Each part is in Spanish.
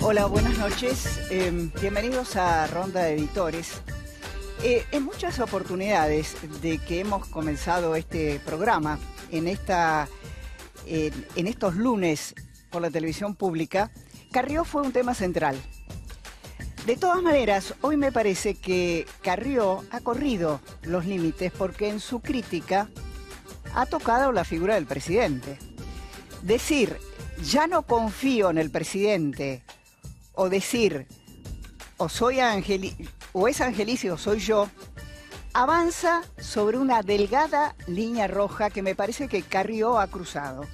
Hola, buenas noches. Bienvenidos a Ronda de Editores. En muchas oportunidades de que hemos comenzado este programa, en estos lunes por la televisión pública, Carrió fue un tema central. De todas maneras, hoy me parece que Carrió ha corrido los límites porque en su crítica ha tocado la figura del presidente. Decir, ya no confío en el presidente, o decir, o es Angelici o soy yo, avanza sobre una delgada línea roja que me parece que Carrió ha cruzado.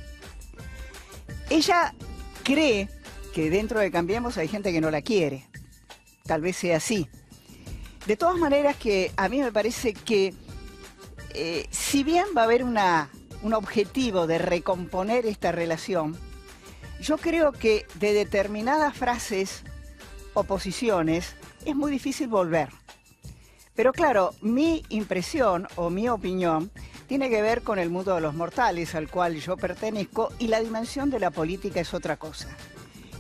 Ella cree que dentro de Cambiemos hay gente que no la quiere. Tal vez sea así. De todas maneras, que a mí me parece que si bien va a haber un objetivo de recomponer esta relación, yo creo que de determinadas frases o posiciones es muy difícil volver. Pero claro, mi impresión o mi opinión tiene que ver con el mundo de los mortales al cual yo pertenezco, y la dimensión de la política es otra cosa.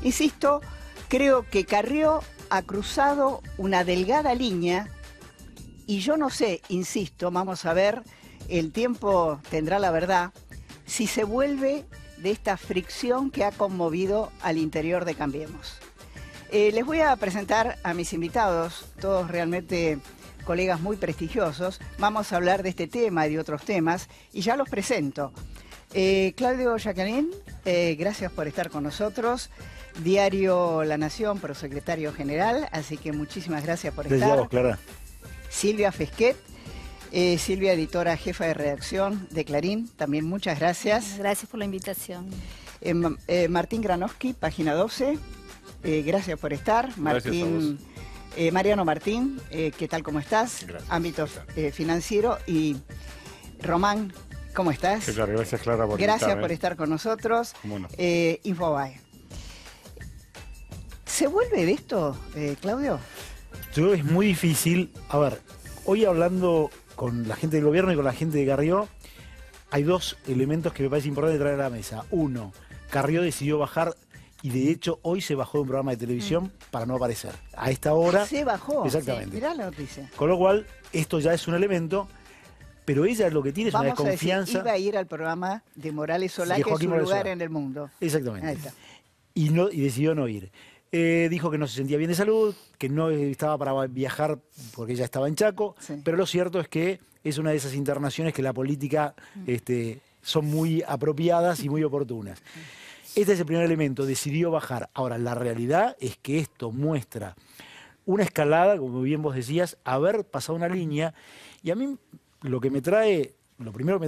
Insisto, creo que Carrió ha cruzado una delgada línea y yo no sé, insisto, vamos a ver, el tiempo tendrá la verdad, si se vuelve de esta fricción que ha conmovido al interior de Cambiemos. Les voy a presentar a mis invitados, todos realmente colegas muy prestigiosos. Vamos a hablar de este tema y de otros temas, y ya los presento. Claudio Jacquelin, gracias por estar con nosotros. Diario La Nación, prosecretario general, así que muchísimas gracias por estar. Desde vos, Clara. Silvia Fesquet, Silvia, editora jefa de redacción de Clarín, también muchas gracias. Gracias por la invitación. Martín Granowski, página 12, gracias por estar. Martín, Mariano Martín, ¿qué tal, cómo estás? Gracias. Ámbito financiero. Y Román, ¿cómo estás? Gracias, Clara, por Gracias invitarme. por estar con nosotros. ¿Cómo no? Infobae. ¿Se vuelve de esto, Claudio? Yo es muy difícil. A ver, hoy hablando con la gente del gobierno y con la gente de Carrió, hay dos elementos que me parece importante traer a la mesa. Uno, Carrió decidió bajar, y de hecho hoy se bajó de un programa de televisión para no aparecer. A esta hora... Se bajó. Exactamente. Sí, mirá la noticia. Con lo cual, esto ya es un elemento, pero ella lo que tiene es una Vamos a desconfianza. decir, iba a ir al programa de Morales Solá, De que es Joaquín su Morales lugar Solá. en el mundo. Exactamente. Ahí está. Y decidió no ir. Dijo que no se sentía bien de salud, que no estaba para viajar porque ella estaba en Chaco, Sí. pero lo cierto es que es una de esas internaciones que la política son muy apropiadas y muy oportunas. Este es el primer elemento, decidió bajar. Ahora, la realidad es que esto muestra una escalada, como bien vos decías, haber pasado una línea, y a mí lo primero que me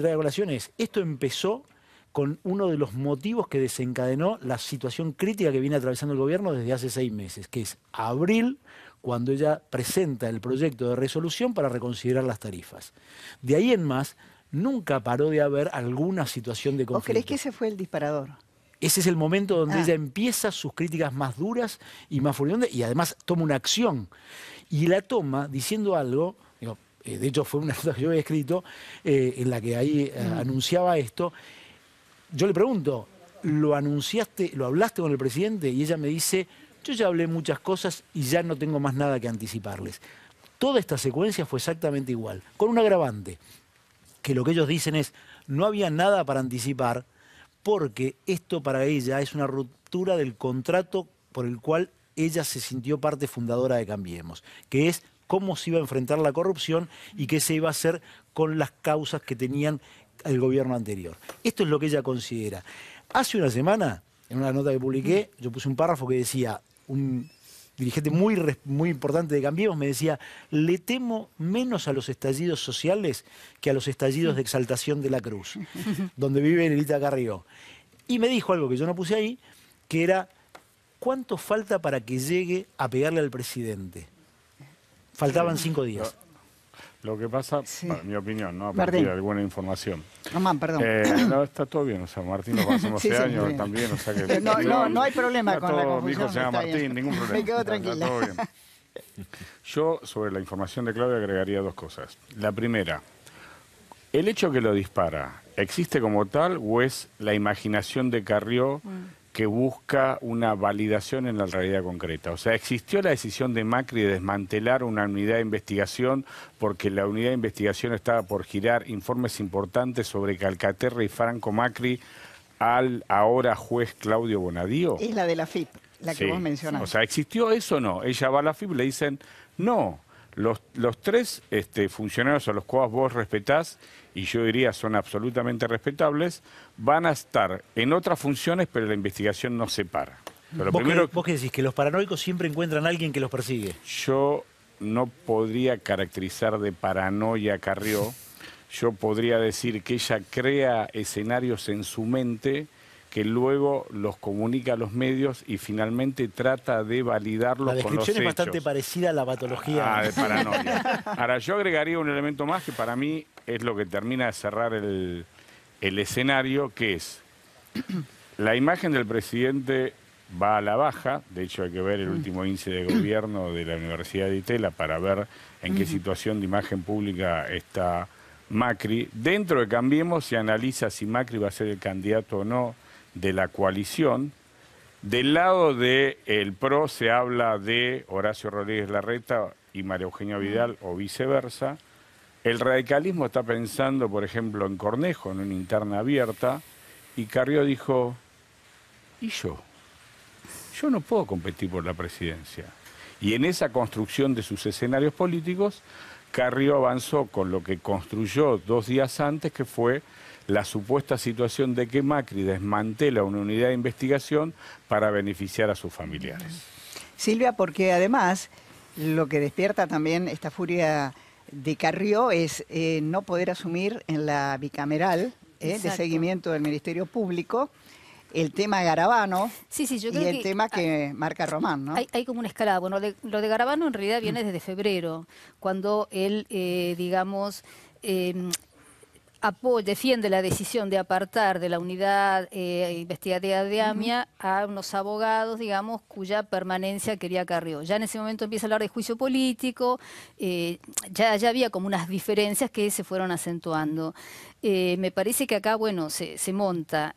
trae a colación es, esto empezó con uno de los motivos que desencadenó la situación crítica que viene atravesando el gobierno desde hace 6 meses, que es abril, cuando ella presenta el proyecto de resolución para reconsiderar las tarifas. De ahí en más, nunca paró de haber alguna situación de ¿Vos conflicto. creés que ese fue el disparador? Ese es el momento donde ella empieza sus críticas más duras y más furiosas, y además toma una acción. Y la toma diciendo algo, de hecho fue una nota que yo había escrito, en la que ahí anunciaba esto. Yo le pregunto, ¿lo anunciaste, lo hablaste con el presidente? Y ella me dice, yo ya hablé muchas cosas y ya no tengo más nada que anticiparles. Toda esta secuencia fue exactamente igual, con un agravante, que lo que ellos dicen es, no había nada para anticipar, porque esto para ella es una ruptura del contrato por el cual ella se sintió parte fundadora de Cambiemos, que es cómo se iba a enfrentar la corrupción y qué se iba a hacer con las causas que tenían el gobierno anterior. Esto es lo que ella considera. Hace una semana, en una nota que publiqué, yo puse un párrafo que decía, un dirigente muy importante de Cambiemos me decía, le temo menos a los estallidos sociales que a los estallidos de exaltación de la Cruz, donde vive Nelita Carrió. Y me dijo algo que yo no puse ahí, que era, ¿cuánto falta para que llegue a pegarle al presidente? Faltaban 5 días. Lo que pasa, Sí. para mi opinión, ¿no? A Martín. partir de alguna información. Román, perdón. No, está todo bien, o sea, Martín lo conocemos Sí, hace sí, años bien. también, o sea que... No hay problema está con la todo, mi confusión. hijo se llama está bien. Martín, ningún problema. Me quedo Está tranquila. todo bien. Yo, sobre la información de Claudia, agregaría 2 cosas. La primera, el hecho que lo dispara, ¿existe como tal o es la imaginación de Carrió que busca una validación en la realidad concreta. O sea, existió la decisión de Macri de desmantelar una unidad de investigación porque la unidad de investigación estaba por girar informes importantes sobre Calcaterra y Franco Macri al ahora juez Claudio Bonadío. Es la de la FIP, la que vos mencionaste. O sea, ¿existió eso o no? Ella va a la FIP y le dicen, no, los tres funcionarios a los cuales vos respetás, y yo diría son absolutamente respetables, van a estar en otras funciones, pero la investigación no se para. Pero ¿Vos qué decís? ¿Que los paranoicos siempre encuentran a alguien que los persigue? Yo no podría caracterizar de paranoia a Carrió. Yo podría decir que ella crea escenarios en su mente que luego los comunica a los medios y finalmente trata de validarlos con los hechos. La descripción es bastante parecida a la patología. De paranoia. Ahora, yo agregaría un elemento más que para mí es lo que termina de cerrar el escenario, que es la imagen del presidente va a la baja. De hecho, hay que ver el último índice de gobierno de la Universidad de Itela para ver en qué situación de imagen pública está Macri. Dentro de Cambiemos se analiza si Macri va a ser el candidato o no de la coalición. Del lado del PRO se habla de Horacio Rodríguez Larreta y María Eugenia Vidal o viceversa. El radicalismo está pensando, por ejemplo, en Cornejo, en una interna abierta, y Carrió dijo, ¿y yo? Yo no puedo competir por la presidencia. Y en esa construcción de sus escenarios políticos, Carrió avanzó con lo que construyó 2 días antes, que fue la supuesta situación de que Macri desmantela una unidad de investigación para beneficiar a sus familiares. Silvia, porque además lo que despierta también esta furia de Carrió es no poder asumir en la bicameral de seguimiento del Ministerio Público el tema Garabano yo y creo el tema que marca Román, ¿no? Hay como una escalada. Bueno, lo de Garabano en realidad viene desde febrero, cuando él, defiende la decisión de apartar de la unidad investigativa de AMIA a unos abogados, digamos, cuya permanencia quería Carrió. Ya en ese momento empieza a hablar de juicio político, ya había como unas diferencias que se fueron acentuando. Me parece que acá, bueno, se monta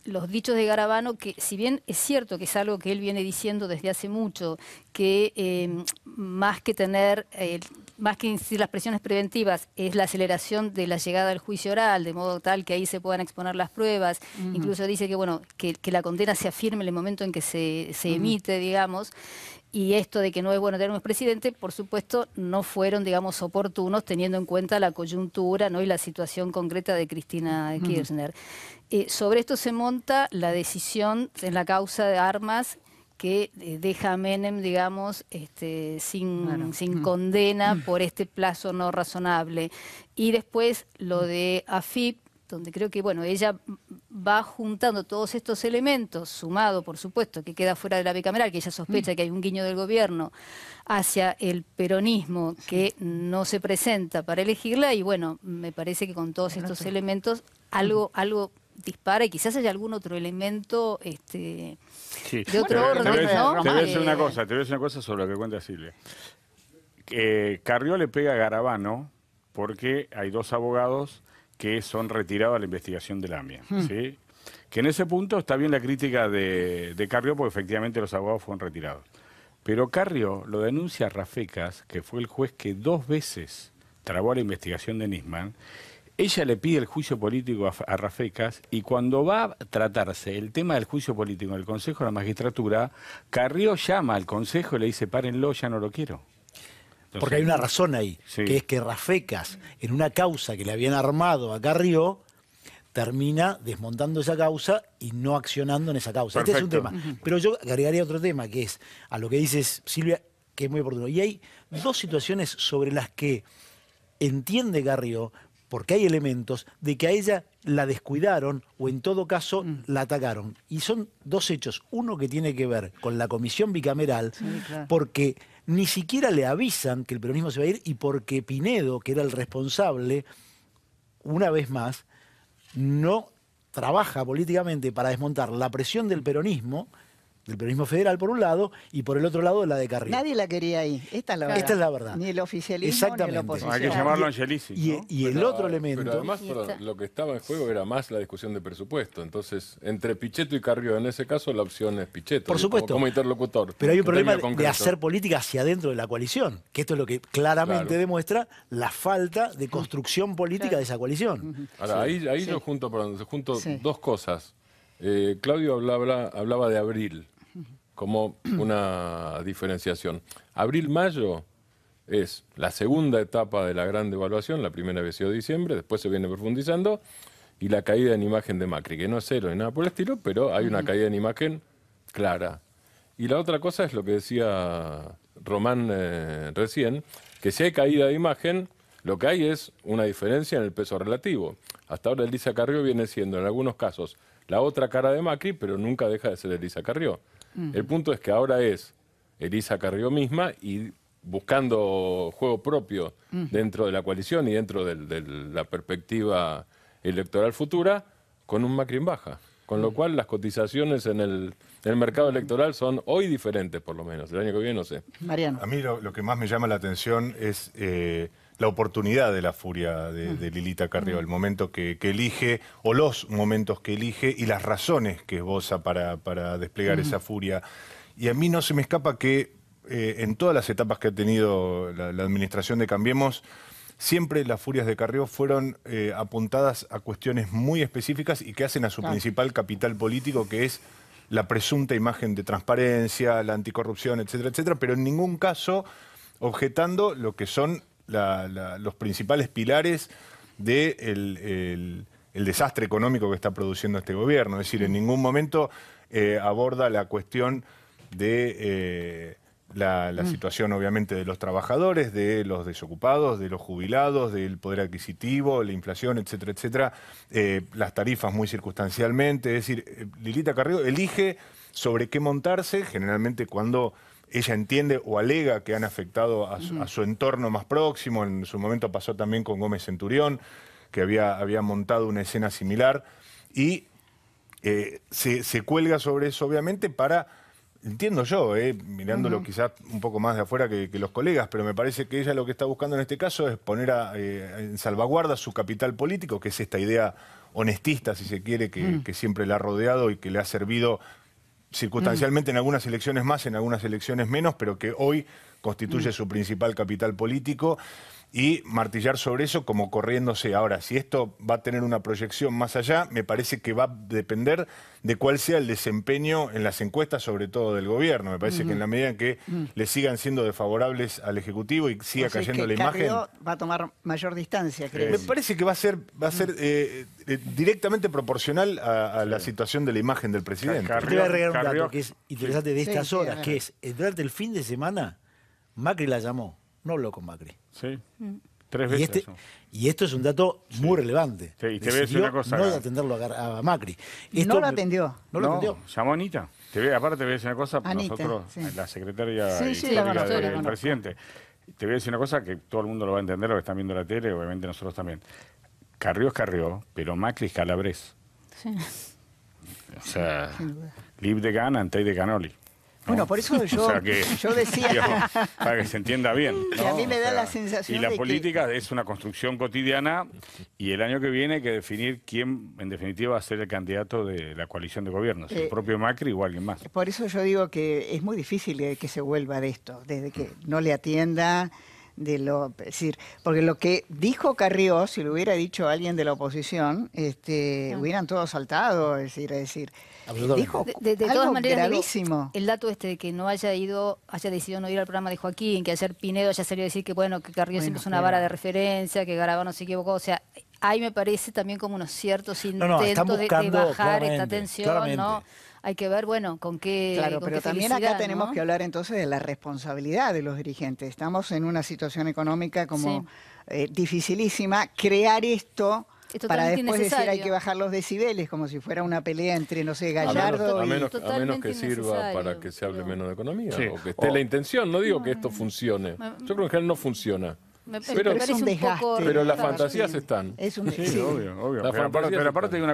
los dichos de Garabano, que si bien es cierto que es algo que él viene diciendo desde hace mucho, que más que insistir las presiones preventivas, es la aceleración de la llegada al juicio oral, de modo tal que ahí se puedan exponer las pruebas. Incluso dice que, bueno, que la condena se afirme en el momento en que se emite, digamos. Y esto de que no es bueno tener un presidente, por supuesto, no fueron, digamos, oportunos, teniendo en cuenta la coyuntura, ¿no?, y la situación concreta de Cristina Kirchner. Sobre esto se monta la decisión en la causa de armas que deja a Menem, digamos, sin condena por este plazo no razonable. Y después lo de AFIP, donde creo que, bueno, ella va juntando todos estos elementos, sumado, por supuesto, que queda fuera de la bicameral, que ella sospecha que hay un guiño del gobierno hacia el peronismo que no se presenta para elegirla, y bueno, me parece que con todos estos elementos algo dispara, y quizás haya algún otro elemento de otro orden, ¿no? Te voy a decir una cosa sobre lo que cuenta Silvia. Carrió le pega a Garabano porque hay 2 abogados que son retirados de la investigación del AMIA. ¿Sí? Que en ese punto está bien la crítica de Carrió, porque efectivamente los abogados fueron retirados. Pero Carrió lo denuncia a Rafecas, que fue el juez que 2 veces trabó la investigación de Nisman. Ella le pide el juicio político a Rafecas, y cuando va a tratarse el tema del juicio político en el Consejo de la Magistratura, Carrió llama al Consejo y le dice, párenlo, ya no lo quiero. Entonces, porque hay una razón ahí, que es que Rafecas, en una causa que le habían armado a Carrió, termina desmontando esa causa y no accionando en esa causa. Perfecto. Este es un tema. Pero yo agregaría otro tema, que es a lo que dices, Silvia, que es muy oportuno. Y hay 2 situaciones sobre las que entiende Carrió, porque hay elementos de que a ella la descuidaron o en todo caso la atacaron. Y son 2 hechos. Uno que tiene que ver con la comisión bicameral, porque ni siquiera le avisan que el peronismo se va a ir, y porque Pinedo, que era el responsable, una vez más, no trabaja políticamente para desmontar la presión del peronismo del peronismo federal por un lado y por el otro lado la de Carrió. Nadie la quería ahí. Esta es la verdad. Esta es la verdad. Ni el oficialismo Exactamente. ni la oposición. Hay que llamarlo Angelici, ¿no? Y el otro elemento... Pero además lo que estaba en juego era más la discusión de presupuesto. Entonces, entre Pichetto y Carrió, en ese caso la opción es Pichetto. Por supuesto. Como interlocutor. Pero hay un en problema términos de concretos. hacer política hacia adentro de la coalición, que esto es lo que claramente Claro. demuestra la falta de construcción política de esa coalición. Ahora, ahí Sí. yo junto Sí. dos cosas. Claudio hablaba de abril como una diferenciación. Abril-mayo es la segunda etapa de la gran devaluación, la primera había sido diciembre, después se viene profundizando, y la caída en imagen de Macri, que no es cero ni nada por el estilo, pero hay una caída en imagen clara. Y la otra cosa es lo que decía Román recién, que si hay caída de imagen, lo que hay es una diferencia en el peso relativo. Hasta ahora Elisa Carrió viene siendo, en algunos casos, la otra cara de Macri, pero nunca deja de ser Elisa Carrió. El punto es que ahora es Elisa Carrió misma y buscando juego propio dentro de la coalición y dentro de la perspectiva electoral futura, con un Macri en baja. Con lo cual las cotizaciones en el mercado electoral son hoy diferentes, por lo menos. El año que viene no sé. Mariano. A mí lo que más me llama la atención es la oportunidad de la furia de Lilita Carrió, el momento que elige, o los momentos que elige, y las razones que esboza para desplegar esa furia. Y a mí no se me escapa que en todas las etapas que ha tenido la administración de Cambiemos, siempre las furias de Carrió fueron apuntadas a cuestiones muy específicas y que hacen a su principal capital político, que es la presunta imagen de transparencia, la anticorrupción, etcétera, etcétera, pero en ningún caso objetando lo que son los principales pilares del desastre económico que está produciendo este gobierno. Es decir, en ningún momento aborda la cuestión de la situación, obviamente, de los trabajadores, de los desocupados, de los jubilados, del poder adquisitivo, la inflación, etcétera, etcétera, las tarifas muy circunstancialmente. Es decir, Lilita Carrió elige sobre qué montarse, generalmente cuando ella entiende o alega que han afectado a su entorno más próximo. En su momento pasó también con Gómez Centurión, que había montado una escena similar, y se cuelga sobre eso, obviamente, para... Entiendo yo, mirándolo quizás un poco más de afuera que los colegas, pero me parece que ella lo que está buscando en este caso es poner en salvaguarda su capital político, que es esta idea honestista, si se quiere, que siempre la ha rodeado y que le ha servido circunstancialmente en algunas elecciones más, en algunas elecciones menos, pero que hoy constituye su principal capital político, y martillar sobre eso como corriéndose. Ahora, si esto va a tener una proyección más allá, me parece que va a depender de cuál sea el desempeño en las encuestas, sobre todo del gobierno. Me parece que en la medida en que le sigan siendo desfavorables al Ejecutivo y siga cayendo la imagen... Carrió va a tomar mayor distancia, creo. Me parece que va a ser directamente proporcional a la situación de la imagen del presidente. Yo te voy a agregar un Carrió- dato que es interesante de Sí, estas sí, horas, a que ver. es, durante el fin de semana, Macri la llamó, no habló con Macri. Sí. 3 Y, veces. eso. y esto es un dato muy relevante. Sí, y te voy a decir Decidió una cosa, no acá. atenderlo a Macri. No lo me- atendió. No lo atendió. Llamó a Anita. Aparte te voy a decir una cosa, Anita, nosotros, sí. la secretaria Sí, sí, la histórica conozco, la del conozco. presidente, te voy a decir una cosa que todo el mundo lo va a entender, los que están viendo la tele, obviamente nosotros también. Carrió es Carrió, pero Macri es Calabres. Sí. O sea, live de Gan, ante de Canoli. ¿no? Bueno, por eso yo, O sea que, yo decía... digamos, para que se entienda bien. Que a ¿no? mí me O da sea, la sensación y la de que- política es una construcción cotidiana, y el año que viene hay que definir quién, en definitiva, va a ser el candidato de la coalición de gobierno. Si el propio Macri o alguien más. Por eso yo digo que es muy difícil que se vuelva de esto, desde que no le atienda, es decir, porque lo que dijo Carrió, si lo hubiera dicho alguien de la oposición, hubieran todos saltado, es decir, Absolutamente. dijo De algo todas maneras, digo, gravísimo. el dato de que no haya decidido no ir al programa de Joaquín, que ayer Pinedo haya salido a decir que bueno, que Carrió siempre es una pero- vara de referencia, que Garabano se equivocó, o sea, ahí me parece también como unos ciertos no, intentos están de buscando bajar esta claramente, tensión, claramente. ¿no? Hay que ver, bueno, con qué Claro, con pero qué también acá felicidad, tenemos ¿no? que hablar entonces de la responsabilidad de los dirigentes. Estamos en una situación económica como dificilísima. Crear esto Es para totalmente después decir hay innecesario. que bajar los decibeles, como si fuera una pelea entre, no sé, A Gallardo y... menos Totalmente que sirva innecesario, para que se hable pero- menos de economía, Sí. o que esté la intención, no digo que esto funcione. Yo creo que en general no funciona. Me Pero- parece Es un un desgaste. poco... Pero las claro. fantasías están. Es un Sí, sí. obvio, obvio. La Pero aparte, fantasía pero aparte está. te digo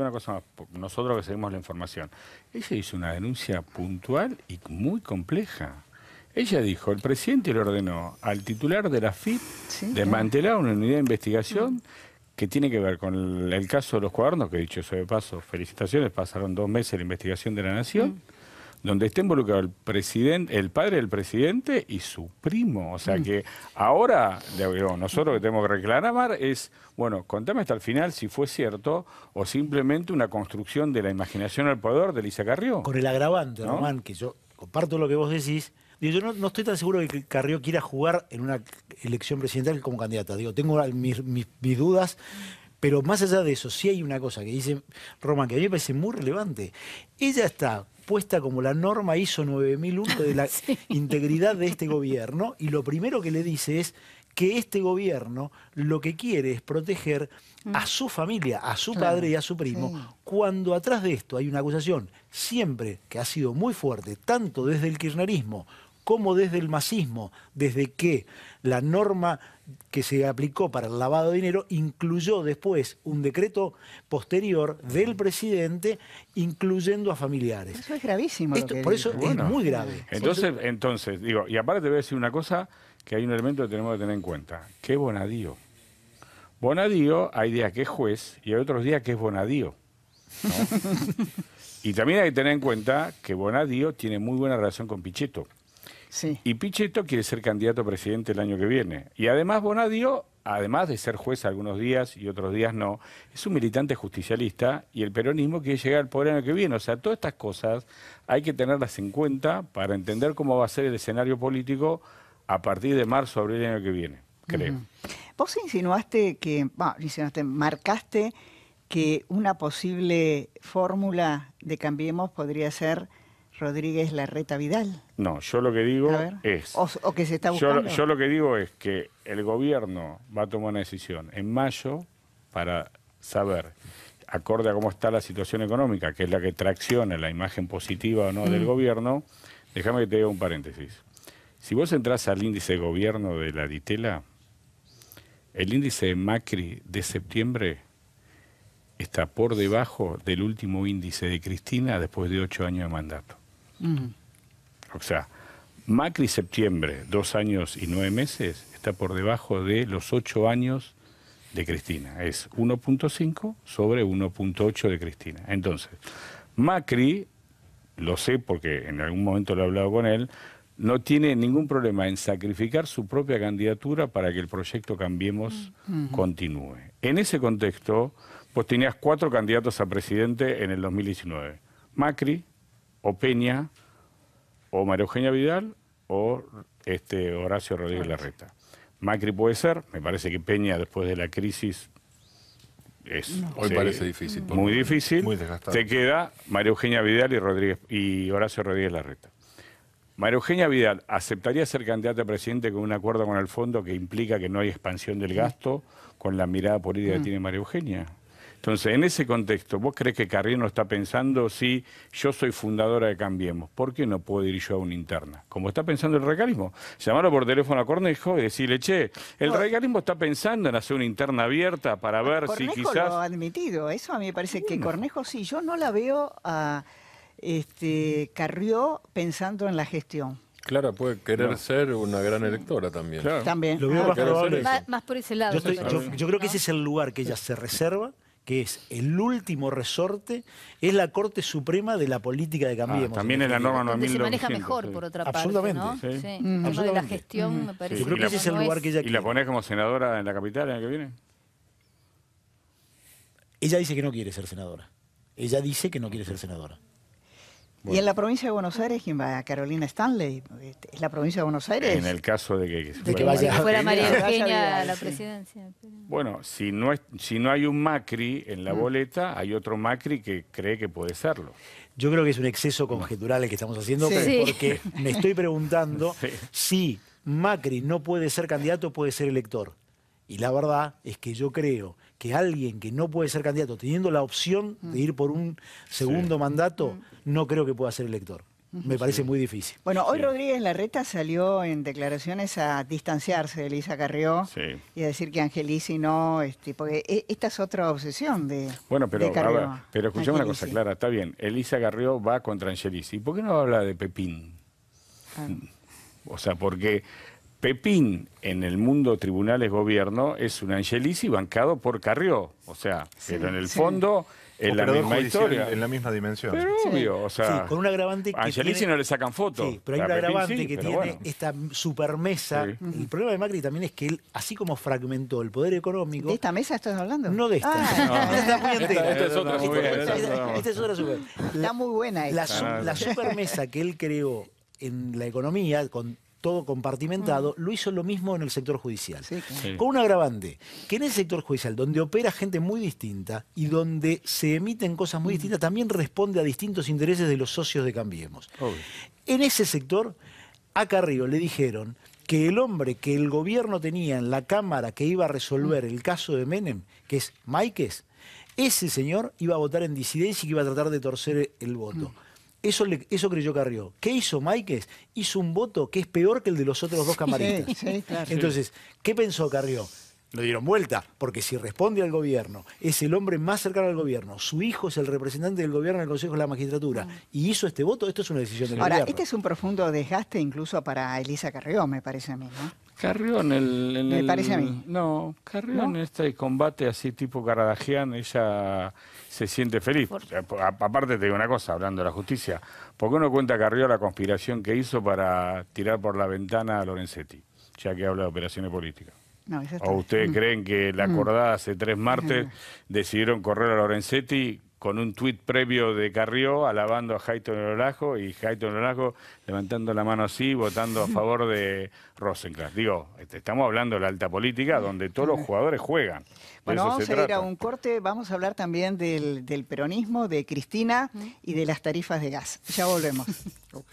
una cosa más, nosotros que seguimos la información. Ella hizo una denuncia puntual y muy compleja. Ella dijo, el presidente le ordenó al titular de la FIP Sí, desmantelar una unidad de investigación que tiene que ver con el caso de los cuadernos, que dicho eso de paso, felicitaciones, pasaron 2 meses la investigación de la Nación, donde está involucrado el presidente, el padre del presidente y su primo. O sea que ahora, digo, nosotros lo que tenemos que reclamar es, bueno, contame hasta el final si fue cierto o simplemente una construcción de la imaginación al poder de Elisa Carrió. Con el agravante, ¿No? Román, que yo comparto lo que vos decís. Digo, yo no estoy tan seguro de que Carrió quiera jugar en una elección presidencial como candidata. Digo, tengo mis dudas, pero más allá de eso, sí hay una cosa que dice Román, que a mí me parece muy relevante. Ella está puesta como la norma ISO 9001 de la integridad de este gobierno, y lo primero que le dice es que este gobierno lo que quiere es proteger a su familia, a su padre y a su primo, sí. cuando atrás de esto hay una acusación siempre que ha sido muy fuerte, tanto desde el kirchnerismo como desde el masismo, desde que la norma que se aplicó para el lavado de dinero incluyó después un decreto posterior del presidente incluyendo a familiares. Eso es gravísimo. lo Esto, que por eso dice. Bueno. es muy grave. Entonces, digo, y aparte te voy a decir una cosa, que hay un elemento que tenemos que tener en cuenta, que es Bonadío. Bonadío, hay días que es juez y hay otros días que es Bonadío, ¿no? Y también hay que tener en cuenta que Bonadío tiene muy buena relación con Pichetto. Sí. Y Pichetto quiere ser candidato a presidente el año que viene. Y además Bonadío, además de ser juez algunos días y otros días no, es un militante justicialista y el peronismo quiere llegar al poder el año que viene. O sea, todas estas cosas hay que tenerlas en cuenta para entender cómo va a ser el escenario político a partir de marzo, abril del año que viene, creo. Vos insinuaste que, marcaste que una posible fórmula de Cambiemos podría ser Rodríguez Larreta Vidal. No, yo lo que digo A ver. es... O que se está Yo, buscando. yo lo que digo es que el gobierno va a tomar una decisión en mayo para saber, acorde a cómo está la situación económica, que es la que tracciona la imagen positiva o no del gobierno. Déjame que te diga un paréntesis. Si vos entrás al índice de gobierno de la Ditela, el índice de Macri de septiembre está por debajo del último índice de Cristina después de 8 años de mandato. O sea, Macri septiembre, 2 años y 9 meses, está por debajo de los 8 años de Cristina. Es 1.5 sobre 1.8 de Cristina. Entonces, Macri, lo sé porque en algún momento lo he hablado con él, no tiene ningún problema en sacrificar su propia candidatura para que el proyecto Cambiemos continúe. En ese contexto, vos tenías 4 candidatos a presidente en el 2019. Macri, o Peña, o María Eugenia Vidal, o Horacio Rodríguez Larreta. Macri puede ser, me parece que Peña después de la crisis es Hoy parece difícil. por muy lo menos. difícil. Muy desgastado. Te queda María Eugenia Vidal y Horacio Rodríguez Larreta. María Eugenia Vidal aceptaría ser candidata a presidente con un acuerdo con el fondo que implica que no hay expansión del gasto con la mirada política que tiene María Eugenia. Entonces, en ese contexto, ¿vos crees que Carrió no está pensando si yo soy fundadora de Cambiemos? ¿Por qué no puedo ir yo a una interna? Como está pensando el radicalismo. Llamarlo por teléfono a Cornejo y decirle, che, el radicalismo está pensando en hacer una interna abierta para ver si Cornejo quizás... lo ha admitido. Eso a mí me parece que Cornejo sí. Yo no la veo a Carrió pensando en la gestión. Clara puede querer ser una gran electora también. Claro. También. Lo veo más quiero probable. hacer Más por ese lado. Yo, me parece, yo creo que ¿no? ese es el lugar que ella se reserva, que es el último resorte, es la Corte Suprema de la política de Cambiemos. también es la norma Donde se 9.900, maneja mejor, sí. por otra parte, Absolutamente. ¿no? Sí. Sí. El tema de la Absolutamente. gestión me parece Yo creo que ese es el no lugar que ella ¿Y la quiere. ponés como senadora en la capital el año que viene? Ella dice que no quiere ser senadora. Ella dice que no quiere ser senadora. Y en la provincia de Buenos Aires, ¿quién va? Carolina Stanley. ¿Es la provincia de Buenos Aires? En el caso de que De que vaya- Si fuera María Vaya Eugenia Vidal, a la sí. presidencia. Bueno, si no hay un Macri en la boleta, hay otro Macri que cree que puede serlo. Yo creo que es un exceso conjetural el que estamos haciendo, Sí. porque me estoy preguntando Sí. si Macri no puede ser candidato, puede ser elector. Y la verdad es que yo creo que alguien que no puede ser candidato, teniendo la opción de ir por un segundo mandato, no creo que pueda ser elector. me parece muy difícil. Bueno, hoy Rodríguez Larreta salió en declaraciones a distanciarse de Elisa Carrió y a decir que Angelici no, porque esta es otra obsesión de Bueno, pero, de Carrió. a ver, pero escuchame una cosa clara, está bien, Elisa Carrió va contra Angelici. ¿Por qué no habla de Pepín? O sea, porque Pepín en el mundo tribunales gobierno es un Angelici bancado por Carrió. O sea, pero en el fondo es la Operador misma judicial historia. en la misma dimensión. Pero obvio, o sea, con un agravante que Angelici tiene- no le sacan fotos. Sí, pero hay A un Pepín agravante sí, que pero tiene bueno. esta supermesa. Sí. El problema de Macri también es que él, así como fragmentó el poder económico, ¿De esta mesa estás hablando? no de esta. Ah, Está muy entera. Esta es otra, muy bien, Esta es otra super. está muy buena esta. La supermesa que él creó en la economía, con todo compartimentado, lo hizo lo mismo en el sector judicial. Sí, claro. Sí. Con un agravante, que en el sector judicial, donde opera gente muy distinta y donde se emiten cosas muy distintas, también responde a distintos intereses de los socios de Cambiemos. Obvio. En ese sector, a Carrió le dijeron que el hombre que el gobierno tenía en la Cámara que iba a resolver el caso de Menem, que es Máiquez, ese señor iba a votar en disidencia y que iba a tratar de torcer el voto. Eso creyó Carrió. ¿Qué hizo Máiquez? Hizo un voto que es peor que el de los otros dos camaristas. Sí, claro. Entonces, ¿qué pensó Carrió? Lo dieron vuelta, porque si responde al gobierno, es el hombre más cercano al gobierno, su hijo es el representante del gobierno en el Consejo de la Magistratura, y hizo este voto, esto es una decisión del Ahora, gobierno. este es un profundo desgaste incluso para Elisa Carrió, me parece a mí, ¿no? Carrió Me parece a mí. No, Carrió en este combate así tipo Caradagian, ella se siente feliz. O sea, aparte te digo una cosa, hablando de la justicia, ¿por qué no cuenta Carrió la conspiración que hizo para tirar por la ventana a Lorenzetti? Ya que habla de operaciones políticas. No, esa está- ¿O ustedes creen que la acordada hace 3 martes decidieron correr a Lorenzetti con un tuit previo de Carrió alabando a Jaito Nolajo y Jaito Nolajo levantando la mano así, votando a favor de Rosenkrantz? Digo, estamos hablando de la alta política donde todos los jugadores juegan. De Bueno, eso vamos se a ir a trata. un corte, vamos a hablar también del peronismo, de Cristina y de las tarifas de gas. Ya volvemos. Ok.